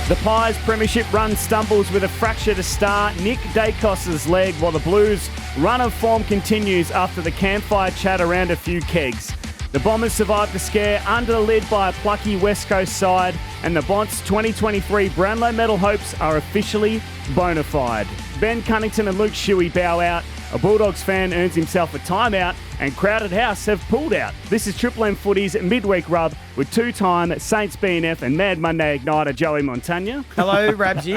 The Pies' premiership run stumbles with a fracture to star Nick Daicos' leg, while the Blues' run of form continues after the campfire chat around a few kegs. The Bombers survived the scare under the lid by a plucky West Coast side, and the Bont's 2023 Brownlow medal hopes are officially bona fide. Ben Cunnington and Luke Shuey bow out. A Bulldogs fan earns himself a timeout, and Crowded House have pulled out. This is Triple M Footy's Midweek Rub with two-time Saints BNF and Mad Monday Igniter Joey Montagna. Hello, Rabsy.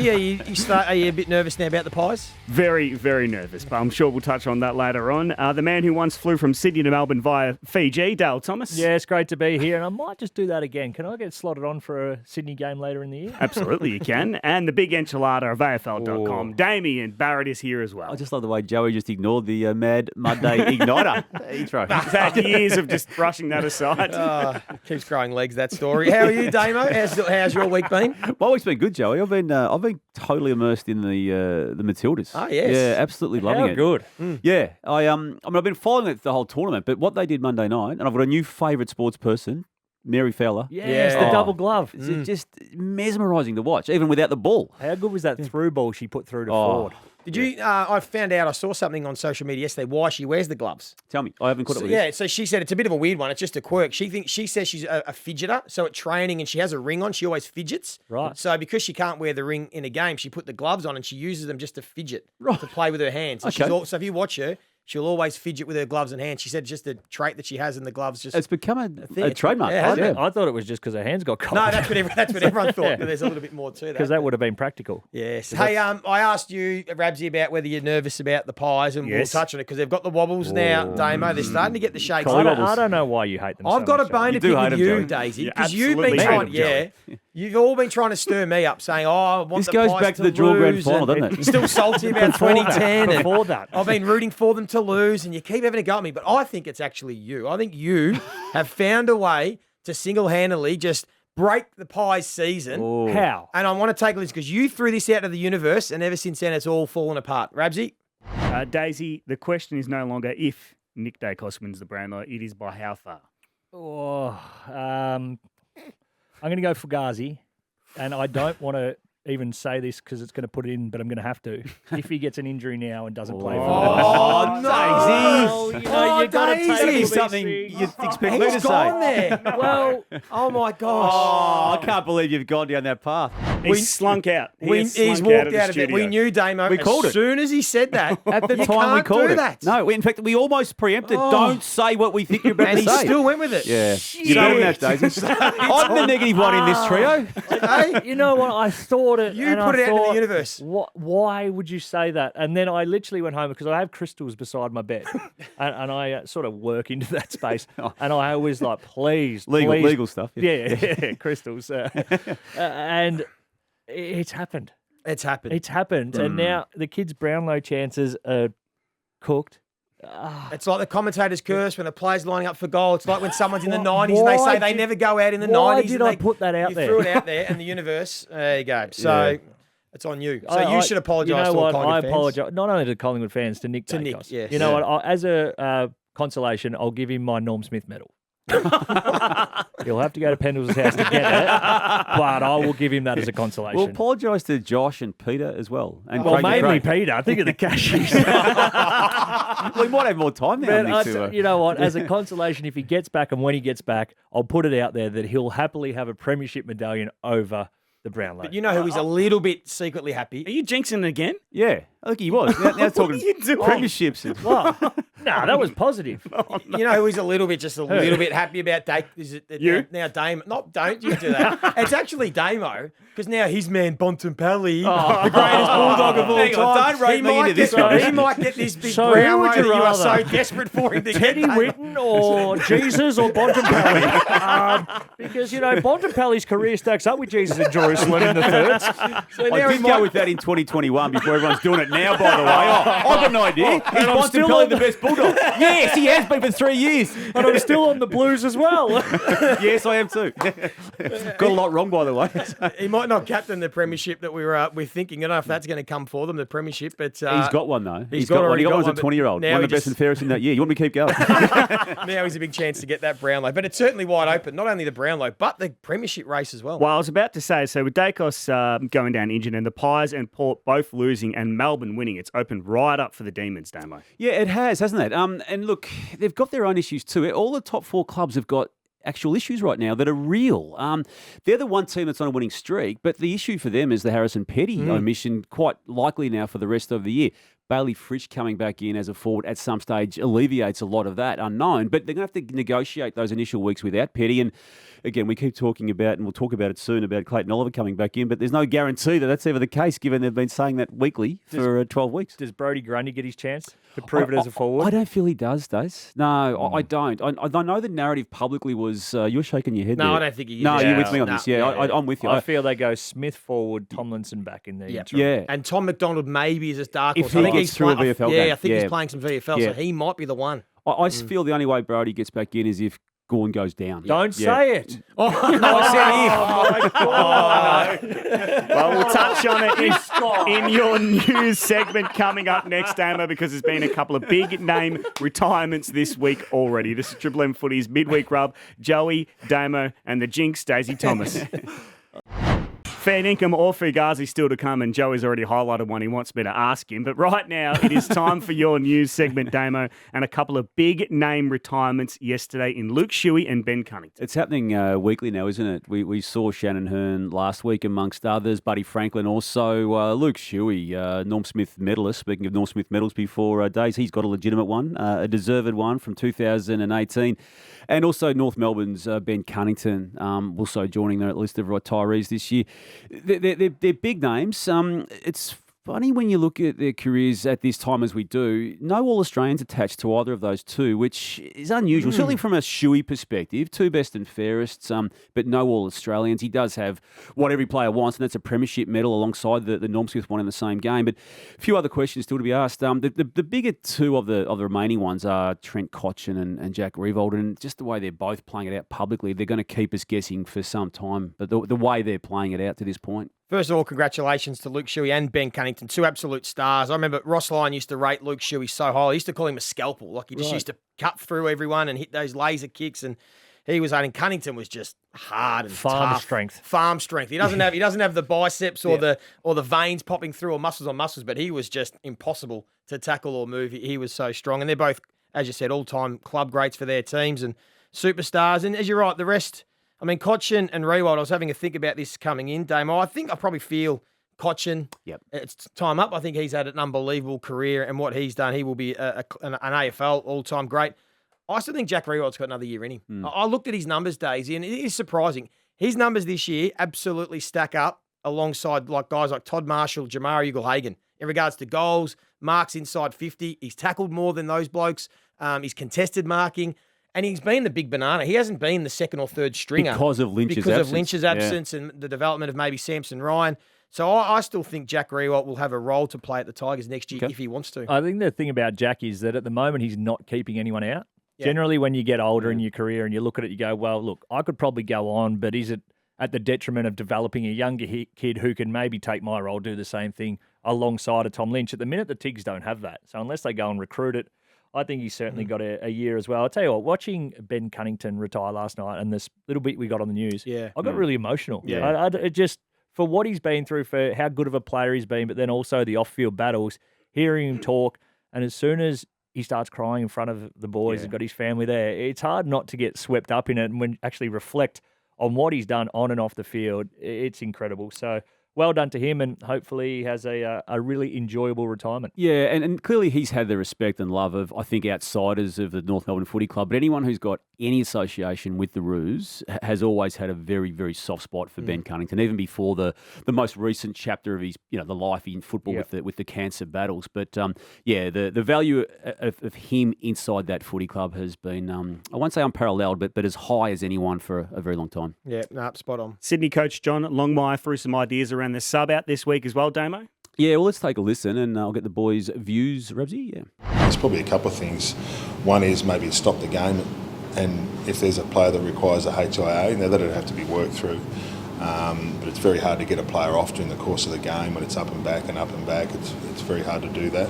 Are you a bit nervous now about the Pies? Very, very nervous, but I'm sure we'll touch on that later on. The man who once flew from Sydney to Melbourne via Fiji, Dale Thomas. Yeah, it's great to be here, and I might just do that again. Can I get slotted on for a Sydney game later in the year? Absolutely, you can. And the big enchilada of AFL.com. Damien Barrett is here as well. I just love the way Joey just ignored the Mad Monday Igniter intro. He's had years of just brushing that aside. Keeps growing legs, that story. How are you, Damo? How's your week been? My week's been good, Joey. I've been totally immersed in the Matildas. Oh, yes. Yeah, absolutely loving it. Good. Yeah, I mean, I've been following it the whole tournament, but what they did Monday night, and I've got a new favourite sports person, Mary Fowler. Yes, the double glove. It's just mesmerising to watch, even without the ball. How good was that through ball she put through to Ford? Did you? I found out. I saw something on social media yesterday. Why she wears the gloves? Tell me, I haven't caught up with Yeah, so she said it's a bit of a weird one. It's just a quirk. She says she's a fidgeter. So at training and she has a ring on, she always fidgets. Right. So because she can't wear the ring in a game, she put the gloves on and she uses them just to fidget, to play with her hands. So, Okay. so if you watch her, she'll always fidget with her gloves in hand. She said just a trait that she has in the gloves. Just It's become a trademark. Yeah, hasn't it? I thought it was just because her hands got cold. No, that's what everyone thought. But there's a little bit more to that. Because that would have been practical. Yes. Hey, I asked you, Rabsy, about whether you're nervous about the Pies, and we'll Yes. touch on it because they've got the wobbles now, Damo. They're starting to get the shakes. I don't know why you hate them. I've so got a much, bone to You do pick hate with them, you, Joey. Daisy, You because you've been absolutely trying. hate them, You've all been trying to stir me up, saying, "Oh, I want This the goes Pies back to the dual grand lose," final, and doesn't it? Still salty about 2010. and Before that. I've been rooting for them to lose, and you keep having a go at me. But I think it's actually you. I think you have found a way to single-handedly just break the Pies season. How? And I want to take a listen because you threw this out of the universe, and ever since then, it's all fallen apart. Rabsy? Daisy, the question is no longer if Nick Daicos wins the Brownlow, it is by how far. I'm going to go Fugazi, and I don't want to even say this because it's going to put it in, but I'm going to have to. If he gets an injury now and doesn't play for us. Oh, Daisy! You've got to Daisy. take It's these something things. you'd expect me to He's say. gone there. Well, Oh, my gosh. Oh, I can't believe you've gone down that path. He's slunk out. He's slunk walked out of the out of it. studio. We knew Damo. We called as it. soon as he said that. At the you time, we can't called do it. that. No, in fact, we almost preempted. Don't say what we think you're about And to he say. still went with it. Yeah. You know that, Daisy. I'm the negative one in this trio. Hey, you know what? I thought it. you and put I it out into thought, the universe. Why would you say that? And then I literally went home because I have crystals beside my bed, and I sort of work into that space. And I always like, please, Legal stuff. yeah, crystals, and it's happened. It's happened. It's happened, and now the kids' Brownlow chances are cooked. It's like the commentator's curse when a player's lining up for goal. It's like when someone's in the 90s and they Why say they did- never go out in the 90s. why did and I they- put that out you there? threw it out there in the universe. There you go. So it's on you. So you should apologise You know to all what? Collingwood I fans. apologise not only to Collingwood fans, to Nick To Daicos. Nick, yes. You know what? As a consolation, I'll give him my Norm Smith medal. He'll have to go to Pendle's house to get it, but I will give him that as a consolation. We'll apologise to Josh and Peter as well. And Well, Craig mainly McRae. Peter. Think of the cashies. We might have more time now. But Nick, to, you know what? As a consolation, if he gets back and when he gets back, I'll put it out there that he'll happily have a premiership medallion over the Brownlow. But you know who is a little bit secretly happy? Are you jinxing again? yeah, I think he was. Now it's talking are you doing? premierships. No, that was positive. You know who is a little bit, just a little bit happy about Dake? Is it You? now Damo? Not, don't you do that. It's actually Damo because now his man Bontempelli, the greatest bulldog of all Hang on, time. don't rope he me might into this, get, mate. he might get this big So who brown would one you that you are so rather? desperate for him to Teddy get. Damo. Whitten or Jesus or Bontempelli? Because, you know, Bontempelli's career stacks up with Jesus in Jerusalem in the thirds. So now I he did might, go with that in 2021 before everyone's doing it now, by the way. I've got an idea. Is Bontempelli the best Bulldog? Yes, he has been for 3 years. And I'm still on the Blues as well. Yes, I am too. Got a lot wrong, by the way. He might not captain the premiership that we're thinking. I don't know if that's going to come for them, the premiership, but He's got one though. he's got one. He got already one as a got one, 20-year-old. now One he of the best just- and fairest in that year. You want me to keep going? now he's a big chance to get that Brownlow. But it's certainly wide open. Not only the Brownlow, but the premiership race as well. Well, I was about to say, so with Daicos going down injured and the Pies and Port both losing and Melbourne winning, it's opened right up for the Demons, Damo. Yeah, it has, hasn't it? And look, they've got their own issues too. All the top 4 clubs have got actual issues right now that are real. They're the one team that's on a winning streak, but the issue for them is the Harrison Petty omission, quite likely now for the rest of the year. Bailey Fritsch coming back in as a forward at some stage alleviates a lot of that unknown, but they're going to have to negotiate those initial weeks without Petty. And again, we keep talking about, and we'll talk about it soon, about Clayton Oliver coming back in, but there's no guarantee that that's ever the case, given they've been saying that weekly for 12 weeks. Does Brodie Grundy get his chance to prove it as a forward? I don't feel he does, Dace. No, I don't. I know the narrative publicly was, you're shaking your head No, there. I don't think he is. No, Yeah. you're with me on No, this. Yeah, I'm with you. I feel they go Smith forward, Tomlinson back in there. Yeah. And Tom McDonald maybe is a dark If horse. he I think gets he's through a playing- VFL Yeah, game. I think Yeah. he's playing some VFL, Yeah. so he might be the one. I feel the only way Brodie gets back in is if Gawn goes down. Don't Yeah. say it. No, I said if. Well, we'll touch on it in your news segment coming up next, Damo, because there's been a couple of big name retirements this week already. This is Triple M Footy's Midweek Rub. Joey, Damo, and the jinx, Daisy Thomas. Fair Dinkum or Fugazi still to come, and Joey's already highlighted one he wants me to ask him. But right now, it is time for your news segment, Damo, and a couple of big name retirements yesterday in Luke Shuey and Ben Cunnington. It's happening weekly now, isn't it? We saw Shannon Hearn last week, amongst others. Buddy Franklin also. Luke Shuey, Norm Smith medalist. Speaking of Norm Smith medals before days, he's got a legitimate one, a deserved one from 2018. And also North Melbourne's Ben Cunnington, also joining their list of retirees this year. They're big names. It's funny when you look at their careers at this time as we do, no All-Australians attached to either of those two, which is unusual. Certainly from a Shuey perspective, two best and fairest, but no All-Australians. He does have what every player wants, and that's a premiership medal alongside the Norm Smith one in the same game. But a few other questions still to be asked. The bigger two of the remaining ones are Trent Cotchin and Jack Riewoldt, and just the way they're both playing it out publicly, they're going to keep us guessing for some time. But the way they're playing it out to this point. First of all, congratulations to Luke Shuey and Ben Cunnington, two absolute stars. I remember Ross Lyon used to rate Luke Shuey so highly. He used to call him a scalpel. Like he just used to cut through everyone and hit those laser kicks. And he was, and Cunnington was just hard and Farm tough. strength. Farm strength. He doesn't have the biceps or the veins popping through or muscles on muscles, but he was just impossible to tackle or move. He was so strong. And they're both, as you said, all-time club greats for their teams and superstars. And as you're right, the rest, I mean, Cotchin and Riewoldt, I was having a think about this coming in, Damo. I think I probably feel Cotchin, it's time up. I think he's had an unbelievable career, and what he's done, he will be an AFL all-time great. I still think Jack Riewoldt's got another year in him. I looked at his numbers, Daisy, and it is surprising. His numbers this year absolutely stack up alongside like guys like Todd Marshall, Jamari Ugle-Hagan in regards to goals, marks inside 50. He's tackled more than those blokes. He's contested marking. And he's been the big banana. He hasn't been the second or third stringer. Because of Lynch's absence. And the development of maybe Samson Ryan. So I still think Jack Riewoldt will have a role to play at the Tigers next year if he wants to. I think the thing about Jack is that at the moment he's not keeping anyone out. Yeah. Generally, when you get older in your career and you look at it, you go, well, look, I could probably go on, but is it at the detriment of developing a younger kid who can maybe take my role, do the same thing alongside a Tom Lynch? At the minute, the Tigs don't have that. So unless they go and recruit it, I think he's certainly got a year as well. I'll tell you what, watching Ben Cunnington retire last night and this little bit we got on the news, I got really emotional. Yeah. It just, for what he's been through, for how good of a player he's been, but then also the off-field battles, hearing him talk, and as soon as he starts crying in front of the boys and got his family there, it's hard not to get swept up in it and when actually reflect on what he's done on and off the field. It's incredible. So well done to him, and hopefully he has a really enjoyable retirement. Yeah, and clearly he's had the respect and love of, I think, outsiders of the North Melbourne Footy Club. But anyone who's got any association with the Roos has always had a very, very soft spot for Ben Cunnington, even before the most recent chapter of his, the life in football with the cancer battles. But the value of him inside that footy club has been, I won't say unparalleled, but as high as anyone for a very long time. Yeah, spot on. Sydney coach John Longmuir threw some ideas around the sub out this week as well, Damo. Yeah, well, let's take a listen and I'll get the boys' views. Rabsy, yeah. There's probably a couple of things. One is maybe stop the game, and if there's a player that requires a HIA, now that'd have to be worked through. But it's very hard to get a player off during the course of the game when it's up and back. It's very hard to do that.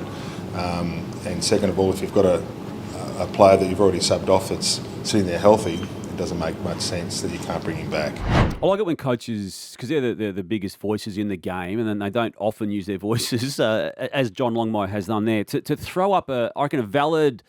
And second of all, if you've got a player that you've already subbed off that's sitting there healthy, it doesn't make much sense that you can't bring him back. I like it when coaches, because they're the biggest voices in the game, and then they don't often use their voices, as John Longmuir has done there, to throw up a valid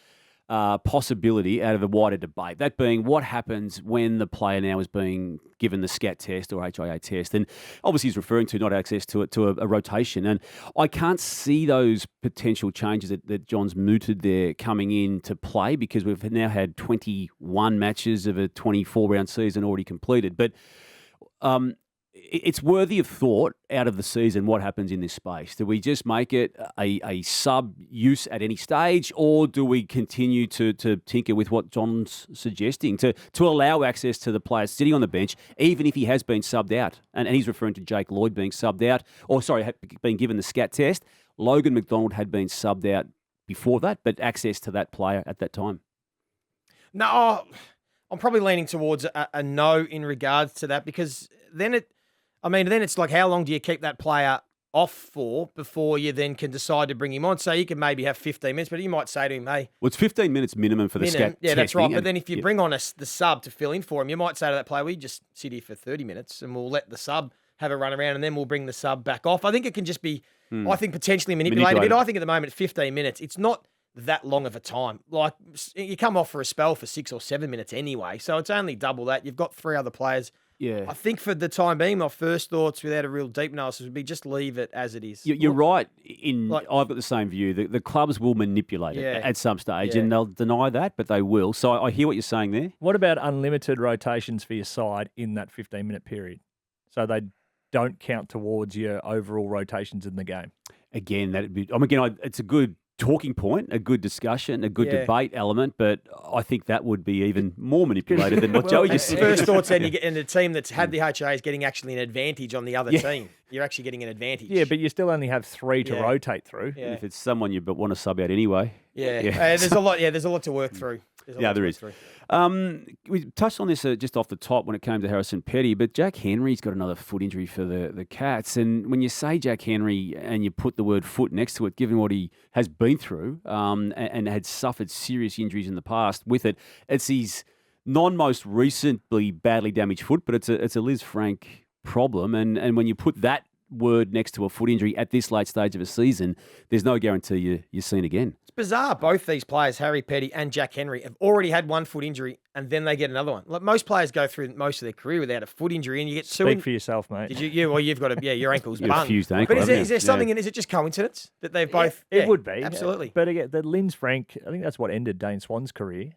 possibility out of a wider debate. That being, what happens when the player now is being given the SCAT test or HIA test? And obviously he's referring to not access to a rotation. And I can't see those potential changes that John's mooted there coming into play, because we've now had 21 matches of a 24-round season already completed. But it's worthy of thought out of the season what happens in this space. Do we just make it a sub-use at any stage, or do we continue to tinker with what John's suggesting, to allow access to the players sitting on the bench, even if he has been subbed out? And he's referring to Jake Lloyd being subbed out, being given the SCAT test. Logan McDonald had been subbed out before that, but access to that player at that time. No, I'm probably leaning towards a no in regards to that, because then it's like, how long do you keep that player off for before you then can decide to bring him on? So you can maybe have 15 minutes, but you might say to him, hey... Well, it's 15 minutes minimum for the SCAT Yeah, that's right. But then if you yeah. bring on the sub to fill in for him, you might say to that player, we just sit here for 30 minutes and we'll let the sub have a run around and then we'll bring the sub back off. I think it can just be, potentially manipulated a bit. I think at the moment, 15 minutes, it's not that long of a time. Like, you come off for a spell for 6 or 7 minutes anyway, so it's only double that. You've got 3 other players. Yeah. I think for the time being, my first thoughts without a real deep analysis would be just leave it as it is. You're right. I've got the same view. The clubs will manipulate it at some stage, and they'll deny that, but they will. So I hear what you're saying there. What about unlimited rotations for your side in that 15-minute period, so they don't count towards your overall rotations in the game? Again, it's a good talking point, a good discussion, a good debate element, but I think that would be even more manipulated than what Joey just said. First thoughts, then you get in a team that's had the HIA is getting actually an advantage on the other team. You're actually getting an advantage. Yeah, but you still only have 3 to rotate through. Yeah. And if it's someone you want to sub out anyway. There's a lot. Yeah, there's a lot to work through. There is. We touched on this just off the top when it came to Harrison Petty, but Jack Henry's got another foot injury for the Cats. And when you say Jack Henry and you put the word foot next to it, given what he has been through and had suffered serious injuries in the past with it, it's his non-most recently badly damaged foot, but it's a Liz Frank problem. And when you put that word next to a foot injury at this late stage of a season, there's no guarantee you're seen again. It's bizarre. Both these players, Harry Petty and Jack Henry, have already had one foot injury and then they get another one. Like, most players go through most of their career without a foot injury, and you get two. Speak for yourself, mate. Did you? Well, you've got your ankle's bung. Fused ankle. But is there something in? Is it just coincidence that they've both? It would be absolutely. But again, the Linz Frank, I think that's what ended Dane Swan's career.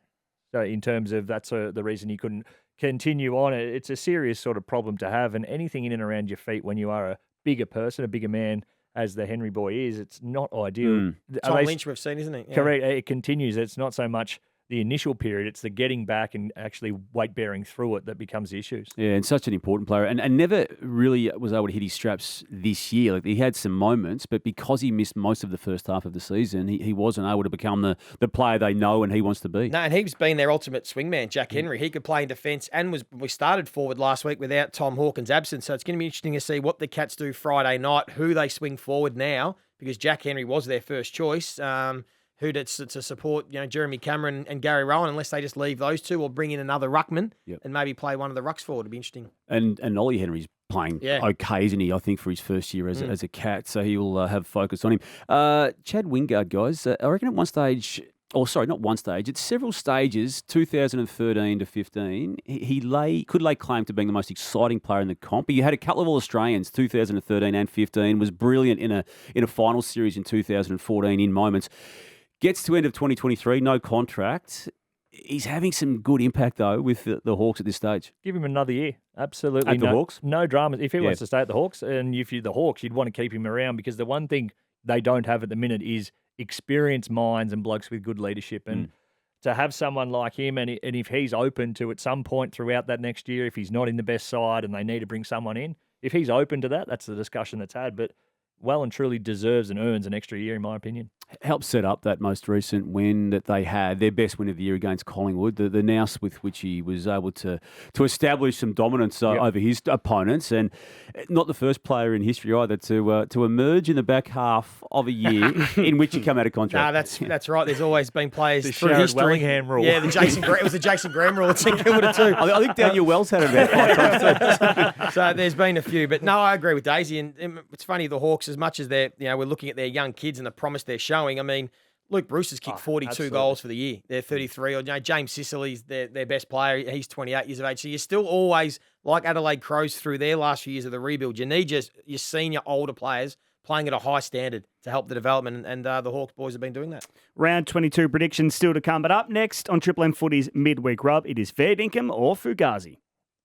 So in terms of that's the reason he couldn't continue on. It's a serious sort of problem to have, and anything in and around your feet when you are a bigger person, a bigger man, as the Henry boy is, it's not ideal. Tom Lynch we've seen, isn't it? Yeah. Correct. It continues. It's not so much the initial period, it's the getting back and actually weight-bearing through it that becomes the issues. Yeah, and such an important player. And never really was able to hit his straps this year. Like, he had some moments, but because he missed most of the first half of the season, he wasn't able to become the player they know and he wants to be. No, and he's been their ultimate swingman, Jack Henry. He could play in defence and we started forward last week without Tom Hawkins' absence. So it's going to be interesting to see what the Cats do Friday night, who they swing forward now, because Jack Henry was their first choice. Who to support, Jeremy Cameron and Gary Rowan, unless they just leave those two or bring in another ruckman and maybe play one of the rucks forward. It'd be interesting. And Ollie Henry's playing okay, isn't he? I think for his first year as a Cat, so he will have focus on him. Chad Wingard, guys, I reckon at one stage, not one stage, it's several stages, 2013 to 15, he could lay claim to being the most exciting player in the comp. He had a couple of All-Australians, 2013 and 15, was brilliant in a final series in 2014 in moments. Gets to end of 2023, no contract. He's having some good impact, though, with the Hawks at this stage. Give him another year. Absolutely. At the Hawks? No dramas. If he wants to stay at the Hawks, and if you're the Hawks, you'd want to keep him around, because the one thing they don't have at the minute is experienced minds and blokes with good leadership. And to have someone like him, and if he's open to at some point throughout that next year, if he's not in the best side and they need to bring someone in, if he's open to that, that's the discussion that's had. But well and truly deserves and earns an extra year, in my opinion. Helped set up that most recent win that they had, their best win of the year against Collingwood, the nous with which he was able to establish some dominance over his opponents, and not the first player in history either to emerge in the back half of a year in which you come out of contract. No, that's right. There's always been players through Sherrod history. Wellingham rule. Yeah, it was the Jason Graham rule at St Kilda too. I think Daniel Wells had it about 5 times too. So there's been a few, but no, I agree with Daisy. And it's funny, the Hawks, as much as we're looking at their young kids and the promise they're showing. I mean, Luke Bruce has kicked 42 absolutely. goals for the year. They're 33. Or James Sicily's their best player. He's 28 years of age. So you're still always, like Adelaide Crows through their last few years of the rebuild, you need your senior older players playing at a high standard to help the development, and the Hawks boys have been doing that. Round 22 predictions still to come, but up next on Triple M Footy's Midweek Rub, it is fair dinkum or Fugazi.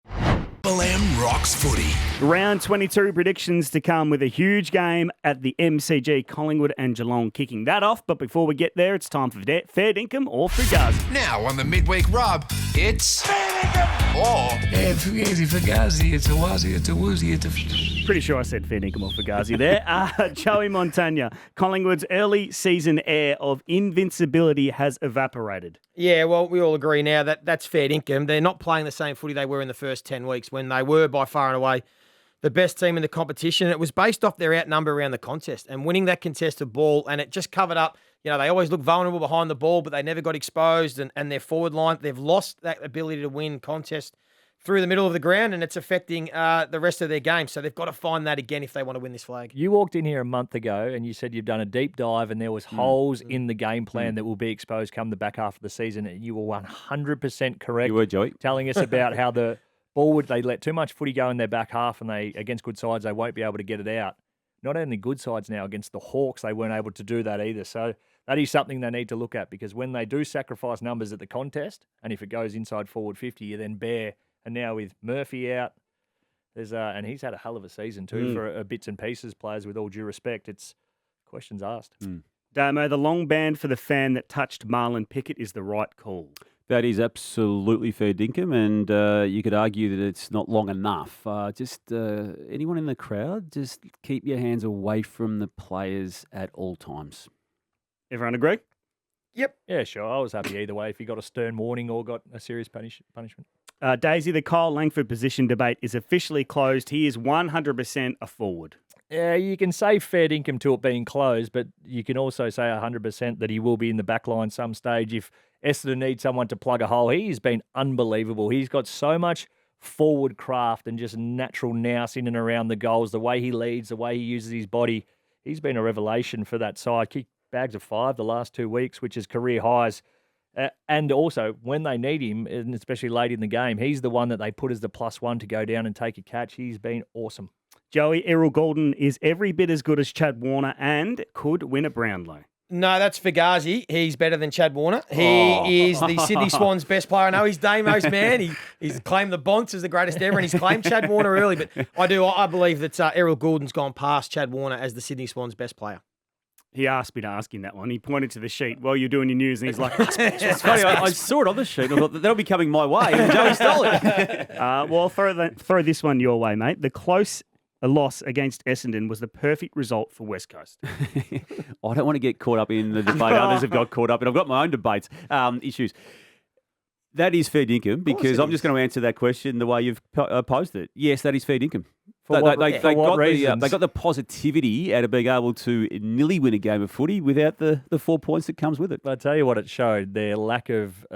Triple M rocks footy. Round 22 predictions to come with a huge game at the MCG, Collingwood and Geelong kicking that off. But before we get there, it's time for fair dinkum or Fugazi. Now on the Midweek Rub, it's fair dinkum or Fugazi, it's a wazi, it's a woozy, it's a... Pretty sure I said fair dinkum or Fugazi there. Joey Montagna, Collingwood's early season air of invincibility has evaporated. Yeah, well, we all agree now that that's fair dinkum. They're not playing the same footy they were in the first 10 weeks when they were by far and away the best team in the competition. It was based off their outnumber around the contest and winning that contested ball, and it just covered up. They always look vulnerable behind the ball, but they never got exposed, and their forward line, they've lost that ability to win contests through the middle of the ground, and it's affecting the rest of their game. So they've got to find that again if they want to win this flag. You walked in here a month ago and you said you've done a deep dive and there was holes in the game plan that will be exposed come the back half of the season. And you were 100% correct. You were, Joey. Telling us about how the ball they let too much footy go in their back half, and they against good sides they won't be able to get it out. Not only good sides now, against the Hawks they weren't able to do that either. So that is something they need to look at, because when they do sacrifice numbers at the contest, and if it goes inside forward 50, you then bear. And now with Murphy out, there's and he's had a hell of a season too for bits and pieces players. With all due respect, it's questions asked. Damo, the long ban for the fan that touched Marlon Pickett is the right call. That is absolutely fair dinkum, and you could argue that it's not long enough. Anyone in the crowd, just keep your hands away from the players at all times. Everyone agree? Yep. Yeah, sure. I was happy either way if he got a stern warning or got a serious punishment. Daisy, the Kyle Langford position debate is officially closed. He is 100% a forward. Yeah, you can say fair dinkum to it being closed, but you can also say 100% that he will be in the back line some stage if Essendon needs someone to plug a hole. He's been unbelievable. He's got so much forward craft and just natural nous in and around the goals, the way he leads, the way he uses his body. He's been a revelation for that side. Kicked bags of 5 the last 2 weeks, which is career highs. And also, when they need him, and especially late in the game, he's the one that they put as the +1 to go down and take a catch. He's been awesome. Joey, Errol Goulden is every bit as good as Chad Warner and could win a Brownlow. No, that's Fugazi. He's better than Chad Warner. He is the Sydney Swans' best player. I know he's Damo's man. He's claimed the Bont as the greatest ever, and he's claimed Chad Warner early. But I believe that Errol Goulden's gone past Chad Warner as the Sydney Swans' best player. He asked me to ask him that one. He pointed to the sheet while you're doing your news, and he's like, It's funny, I saw it on the sheet. I thought that'll be coming my way, and Joey stole it. well, throw this one your way, mate. The close loss against Essendon was the perfect result for West Coast. I don't want to get caught up in the debate others have got caught up in. I've got my own debates, issues. That is fair dinkum, because I'm just going to answer that question the way you've posed it. Yes, that is fair dinkum. They got the positivity out of being able to nearly win a game of footy without the 4 points that comes with it. But I tell you what, it showed their lack of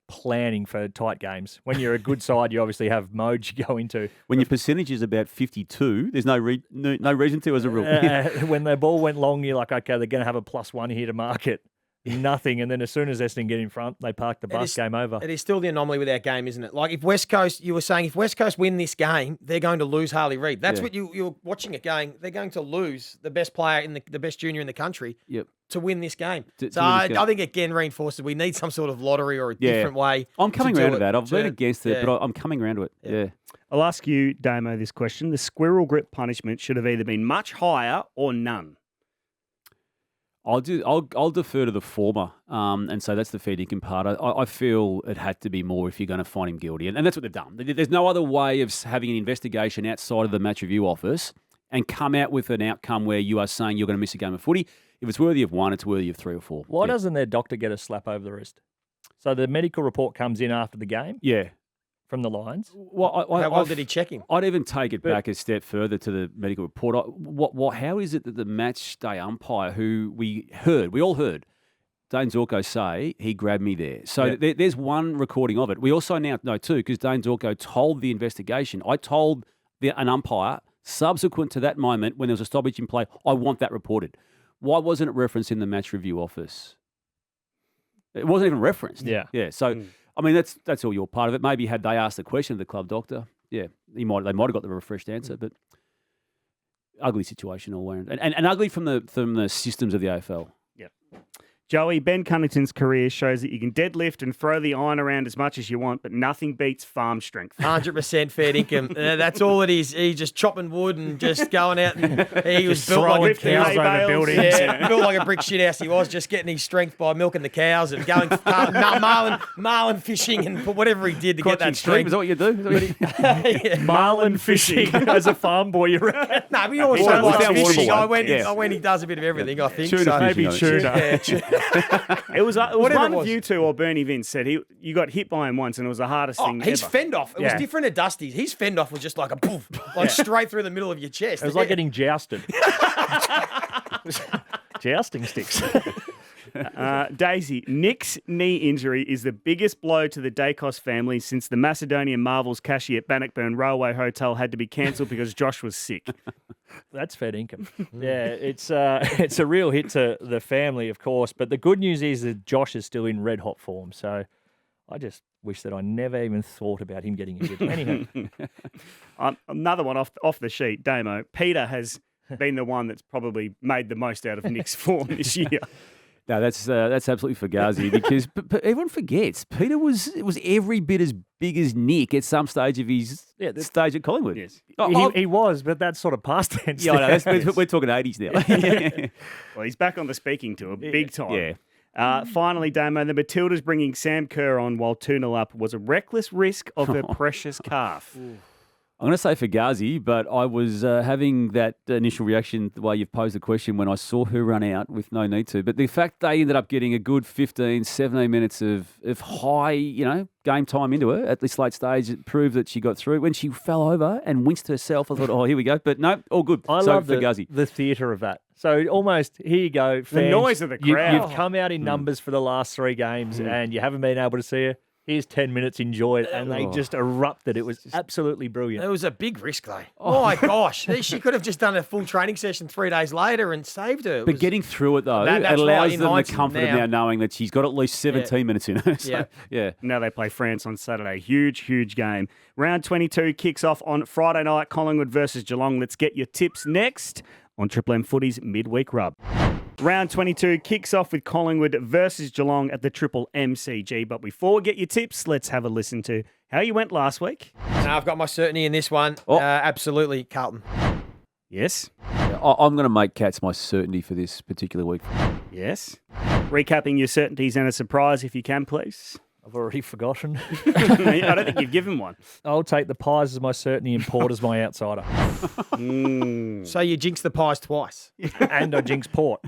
planning for tight games. When you're a good side, you obviously have modes you go into. When your percentage is about 52, there's no reason to as a rule. When the ball went long, you're like, okay, they're going to have a +1 here to mark it. Nothing, and then as soon as Essendon get in front, they park the bus, game over. It is still the anomaly with our game, isn't it? Like if West Coast, you were saying, if West Coast win this game, they're going to lose Harley Reid. That's what you're watching it going, they're going to lose the best player in the best junior in the country to win this game. I think again reinforces we need some sort of lottery or a different way. I'm coming around to that. I've been against it, but I'm coming around to it. Yeah. I'll ask you, Damo, this question. The squirrel grip punishment should have either been much higher or none. I'll defer to the former, and so that's the fair dinkum part. I feel it had to be more if you're going to find him guilty, and that's what they've done. There's no other way of having an investigation outside of the match review office and come out with an outcome where you are saying you're going to miss a game of footy. If it's worthy of 1, it's worthy of 3 or 4. Why doesn't their doctor get a slap over the wrist? So the medical report comes in after the game Yeah. from the Lions. Well, How well did he check him? I'd even take it back a step further to the medical report. How is it that the match day umpire, who we all heard, Dane Zorko say he grabbed me there. So there's one recording of it. We also now know too, because Dane Zorko told the investigation. I told an umpire subsequent to that moment when there was a stoppage in play, I want that reported. Why wasn't it referenced in the match review office? It wasn't even referenced. Yeah. So, I mean, that's all your part of it. Maybe had they asked the question of the club doctor, they might have got the refreshed answer, but ugly situation all around. And ugly from the systems of the AFL. Yeah. Joey, Ben Cunnington's career shows that you can deadlift and throw the iron around as much as you want, but nothing beats farm strength. 100% fair income. That's all it is. He's just chopping wood and just going out. And he was built like cows over buildings. Yeah, built like a brick shit house. He was just getting his strength by milking the cows and going marlin fishing and whatever he did to get that strength. Is that what you do? Marlin fishing as a farm boy, you reckon? No, but he always Well, likes down fishing. Waterboy. I went. He does a bit of everything. I think. Tuna So. fishing, Maybe tuna. Yeah. It was Whatever one it of was. you two or Bernie Vince said you got hit by him once and it was the hardest thing His ever. fend off. It was Yeah. different to Dusty's. His fend off was just like a poof, like straight through the middle of your chest. It was like getting jousted. Jousting sticks. Daisy, Nick's knee injury is the biggest blow to the Daicos family since the Macedonian Marvels cashier at Bannockburn Railway Hotel had to be cancelled because Josh was sick. That's fair income. Yeah, it's a real hit to the family, of course. But the good news is that Josh is still in red hot form. So I just wish that I never even thought about him getting injured. Anyhow, Another one off the sheet, Damo. Peter has been the one that's probably made the most out of Nick's form this year. No, that's absolutely Fugazi because but everyone forgets Peter was every bit as big as Nick at some stage of his stage at Collingwood. Yes. he was, but that's sort of past tense. Yeah, I know, we're talking 80s now. Well, he's back on the speaking tour, big time. Yeah. Finally, Damo, the Matildas bringing Sam Kerr on while 2-0 up was a reckless risk of her precious calf. I'm going to say Fugazi, but I was having that initial reaction the way you've posed the question when I saw her run out with no need to. But the fact they ended up getting a good 15, 17 minutes of high, game time into her at this late stage, it proved that she got through. When she fell over and winced herself, I thought, oh, here we go. But no, all good. I love the theatre of that. So almost, here you go, fans. The noise of the crowd. You've come out in numbers for the last 3 games and you haven't been able to see her. Here's 10 minutes, enjoy it. And they just erupted. It was absolutely brilliant. It was a big risk, though. Oh, my gosh. She could have just done a full training session 3 days later and saved her. But getting through it, though, that's it allows right, them the comfort of now knowing that she's got at least 17 minutes in her. So, yeah. Now they play France on Saturday. Huge game. Round 22 kicks off on Friday night, Collingwood versus Geelong. Let's get your tips next on Triple M Footy's Midweek Rub. Round 22 kicks off with Collingwood versus Geelong at the Triple MCG. But before we get your tips, let's have a listen to how you went last week. I've got my certainty in this one. Absolutely, Carlton. Yes. I'm going to make Cats my certainty for this particular week. Yes. Recapping your certainties and a surprise if you can, please. I've already forgotten. I don't think you've given one. I'll take the Pies as my certainty and Port as my outsider. So you jinxed the Pies twice. And I jinx Port.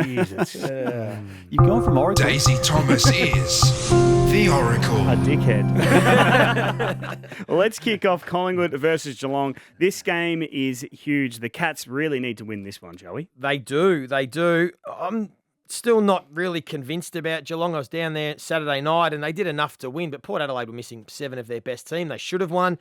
Jesus. You've gone from Oracle. Daisy Thomas is the Oracle. A dickhead. Well, let's kick off Collingwood versus Geelong. This game is huge. The Cats really need to win this one, Joey. They do. I'm still not really convinced about Geelong. I was down there Saturday night and they did enough to win, but Port Adelaide were missing 7 of their best team. They should have won.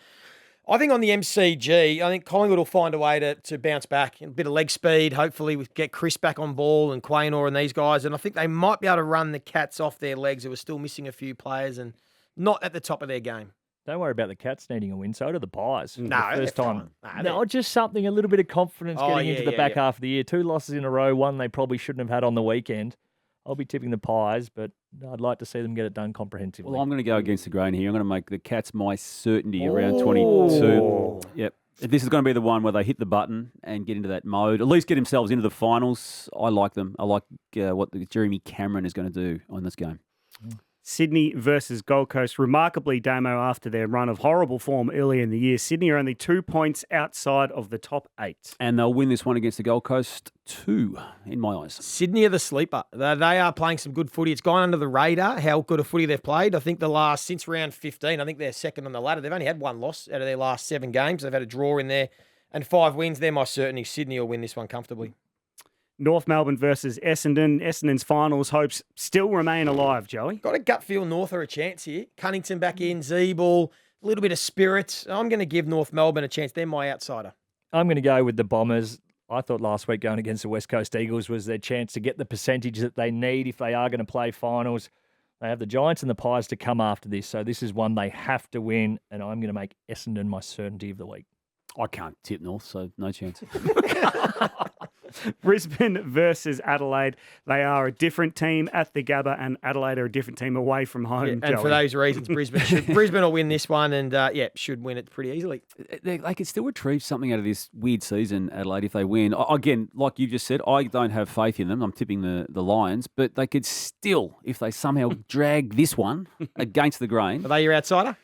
I think on the MCG, I think Collingwood will find a way to bounce back. A bit of leg speed, hopefully, we get Chris back on ball and Quaynor and these guys. And I think they might be able to run the Cats off their legs who are still missing a few players and not at the top of their game. Don't worry about the Cats needing a win. So do the Pies. No, the first they're time. fine. No, just something, a little bit of confidence getting into the back half of the year. 2 losses in a row, one they probably shouldn't have had on the weekend. I'll be tipping the Pies, but I'd like to see them get it done comprehensively. Well, I'm going to go against the grain here. I'm going to make the Cats my certainty around 22. Yep. If this is going to be the one where they hit the button and get into that mode, at least get themselves into the finals, I like them. I like what Jeremy Cameron is going to do on this game. Sydney versus Gold Coast. Remarkably, Damo, after their run of horrible form early in the year, Sydney are only 2 points outside of the top 8. And they'll win this one against the Gold Coast too, in my eyes. Sydney are the sleeper. They are playing some good footy. It's gone under the radar how good a footy they've played. I think since round 15, I think they're second on the ladder. They've only had one loss out of their last 7 games. They've had a draw in there and 5 wins. They're my certainty. Sydney will win this one comfortably. North Melbourne versus Essendon. Essendon's finals hopes still remain alive, Joey. Got a gut feel North are a chance here. Cunnington back in, Zeeble, a little bit of spirit. I'm going to give North Melbourne a chance. They're my outsider. I'm going to go with the Bombers. I thought last week going against the West Coast Eagles was their chance to get the percentage that they need if they are going to play finals. They have the Giants and the Pies to come after this, so this is one they have to win, and I'm going to make Essendon my certainty of the week. I can't tip North, so no chance. Brisbane versus Adelaide. They are a different team at the Gabba, and Adelaide are a different team away from home. And Joey. for those reasons, Brisbane will win this one, and should win it pretty easily. They could still retrieve something out of this weird season, Adelaide, if they win. Again, like you just said, I don't have faith in them. I'm tipping the Lions, but they could still, if they somehow drag this one against the grain. Are they your outsider?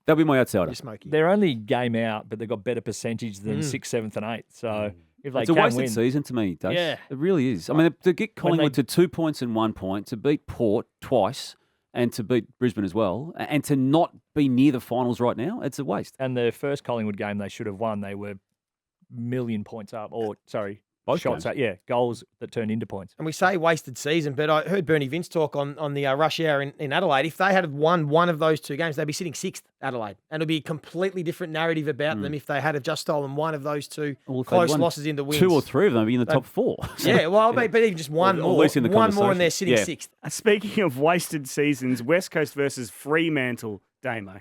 They'll be my outsider. You're smoky. They're only game out, but they've got better percentage than 6th, 7th and 8th. So if they It's a can wasted win, season to me, Dave. Yeah. It really is. I mean, to get Collingwood to 2 points and 1 point, to beat Port twice, and to beat Brisbane as well, and to not be near the finals right now, it's a waste. and the first Collingwood game they should have won, they were million points up, Both shots games. up, goals that turned into points. And we say wasted season, but I heard Bernie Vince talk on the rush hour in Adelaide. If they had won one of those 2 games, they'd be sitting 6th, Adelaide. And it'll be a completely different narrative about them if they had have just stolen one of those 2 Well, if they'd close won losses into wins. 2 or 3 of them would be in the top 4. Yeah, well, but even just one Or at more. least in the One more and they're conversation. sitting Yeah. 6th. Speaking of wasted seasons, West Coast versus Fremantle, Damo.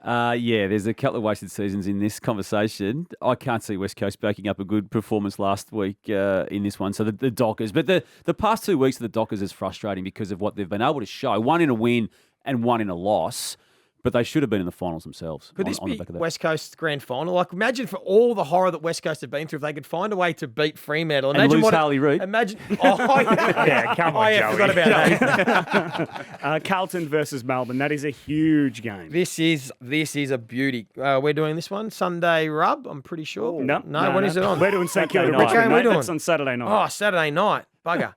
There's a couple of wasted seasons in this conversation. I can't see West Coast backing up a good performance last week in this one. So the Dockers. But the past 2 weeks of the Dockers is frustrating because of what they've been able to show. One in a win and one in a loss. But they should have been in the finals themselves. Could this on the be back of that. West Coast grand final? Like, imagine for all the horror that West Coast have been through, if they could find a way to beat Fremantle. And Imagine lose what Harley Reid. Imagine. Oh, Yeah, come on, I forgot about that. Carlton versus Melbourne. That is a huge game. This is a beauty. We're doing this one Sunday rub. I'm pretty sure. No. When is it on? We're doing St Kilda night. Richmond. Okay, we're mate. doing. That's on Saturday night. Oh, Saturday night. Bugger.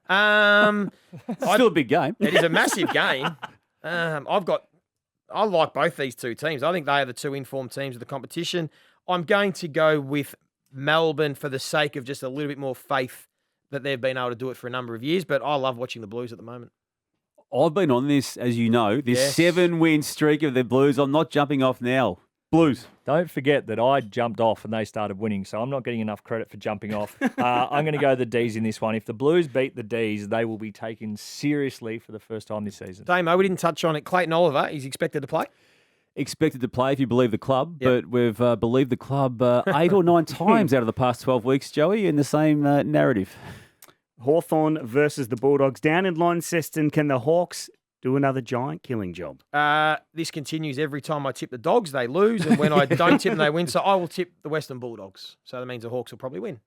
Still a big game. It is a massive game. I like both these 2 teams. I think they are the 2 informed teams of the competition. I'm going to go with Melbourne for the sake of just a little bit more faith that they've been able to do it for a number of years. But I love watching the Blues at the moment. I've been on this, as you know, this Yes. 7-win streak of the Blues. I'm not jumping off now. Blues. Don't forget that I jumped off and they started winning, so I'm not getting enough credit for jumping off. I'm going to go the D's in this one. If the Blues beat the D's, they will be taken seriously for the first time this season. Damo, we didn't touch on it. Clayton Oliver, he's expected to play. Expected to play if you believe the club, Yep. but we've believed the club 8 or 9 times out of the past 12 weeks, Joey, in the same narrative. Hawthorn versus the Bulldogs. Down in Launceston, can the Hawks do another giant killing job? This continues every time I tip the Dogs, they lose, and when I don't tip them, they win. So I will tip the Western Bulldogs. So that means the Hawks will probably win.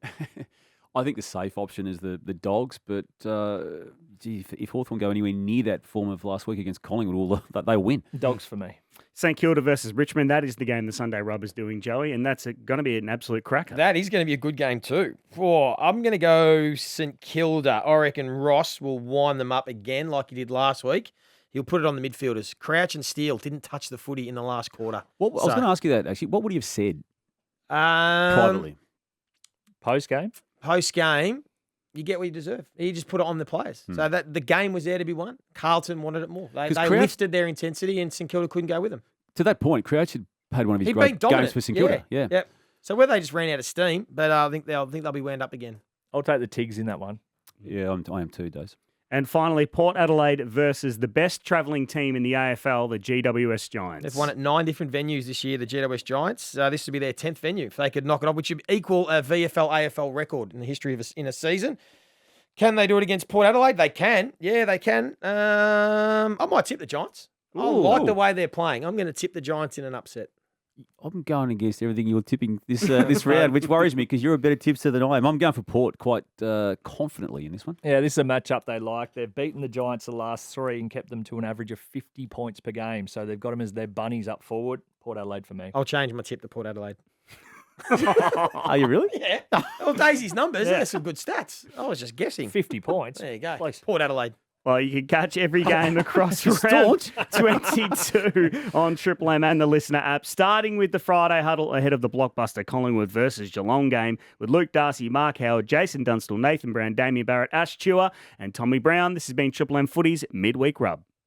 I think the safe option is the Dogs, but if Hawthorn go anywhere near that form of last week against Collingwood, they'll win. Dogs for me. St Kilda versus Richmond. That is the game the Sunday Rub is doing, Joey, and that's going to be an absolute cracker. That is going to be a good game too. I'm going to go St Kilda. I reckon Ross will wind them up again like he did last week. He'll put it on the midfielders. Crouch and Steele didn't touch the footy in the last quarter. I was going to ask you that, actually. What would he have said privately? Post-game? Post-game, you get what you deserve. He just put it on the players. So that the game was there to be won. Carlton wanted it more. They Crouch- lifted their intensity and St Kilda couldn't go with them. To that point, Crouch had one of his He'd great been dominant. games for St Kilda. Yeah. Yep. So whether they just ran out of steam, but I think they'll be wound up again. I'll take the Tigs in that one. Yeah, I am too, Days. And finally, Port Adelaide versus the best travelling team in the AFL, the GWS Giants. They've won at 9 different venues this year, the GWS Giants. This would be their 10th venue if they could knock it off, which would equal a VFL AFL record in the history of in a season. Can they do it against Port Adelaide? They can. Yeah, they can. I might tip the Giants. I like the way they're playing. I'm going to tip the Giants in an upset. I'm going against everything you're tipping this round, which worries me because you're a better tipster than I am. I'm going for Port quite confidently in this one. Yeah, this is a matchup they like. They've beaten the Giants the last 3 and kept them to an average of 50 points per game. So they've got them as their bunnies up forward. Port Adelaide for me. I'll change my tip to Port Adelaide. Are you really? Yeah. Well, Daisy's numbers, yeah, some good stats. I was just guessing. 50 points. There you go. Close. Port Adelaide. Well, you can catch every game across round 22 on Triple M and the Listener app, starting with the Friday huddle ahead of the blockbuster Collingwood versus Geelong game with Luke Darcy, Mark Howard, Jason Dunstall, Nathan Brown, Damien Barrett, Ash Chua and Tommy Brown. This has been Triple M Footy's Midweek Rub.